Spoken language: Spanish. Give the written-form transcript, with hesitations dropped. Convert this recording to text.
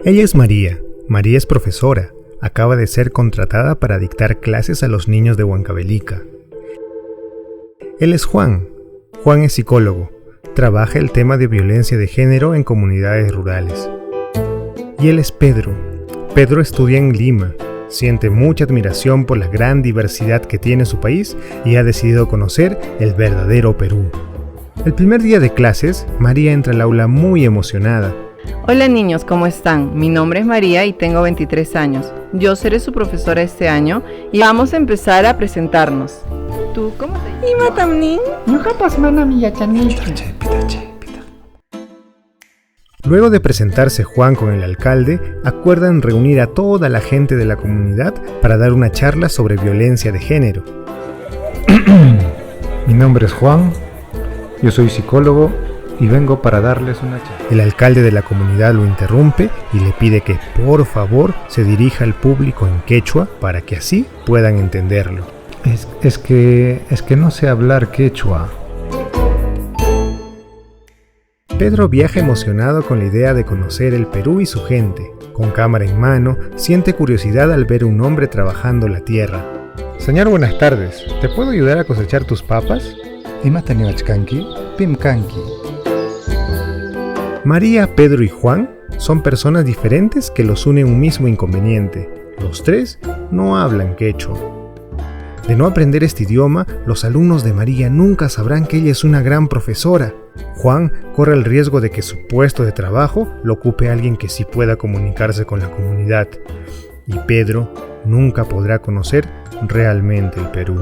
Ella es María. María es profesora. Acaba de ser contratada para dictar clases a los niños de Huancavelica. Él es Juan. Juan es psicólogo. Trabaja el tema de violencia de género en comunidades rurales. Y él es Pedro. Pedro estudia en Lima. Siente mucha admiración por la gran diversidad que tiene su país y ha decidido conocer el verdadero Perú. El primer día de clases, María entra al aula muy emocionada. Hola niños, ¿cómo están? Mi nombre es María y tengo 23 años. Yo seré su profesora este año y vamos a empezar a presentarnos. ¿Tú cómo te llamas? Ima tamnin, ñuqapas manami yachanichu. Luego de presentarse Juan con el alcalde, acuerdan reunir a toda la gente de la comunidad para dar una charla sobre violencia de género. Mi nombre es Juan, yo soy psicólogo y vengo para darles una charla. El alcalde de la comunidad lo interrumpe y le pide que por favor se dirija al público en quechua para que así puedan entenderlo. Es que no sé hablar quechua. Pedro viaja emocionado con la idea de conocer el Perú y su gente. Con cámara en mano, siente curiosidad al ver a un hombre trabajando la tierra. Señor, buenas tardes. ¿Te puedo ayudar a cosechar tus papas? Ima taniwachkanki, pimkanki. María, Pedro y Juan son personas diferentes que los une un mismo inconveniente. Los tres no hablan quechua. De no aprender este idioma, los alumnos de María nunca sabrán que ella es una gran profesora. Juan corre el riesgo de que su puesto de trabajo lo ocupe alguien que sí pueda comunicarse con la comunidad. Y Pedro nunca podrá conocer realmente el Perú.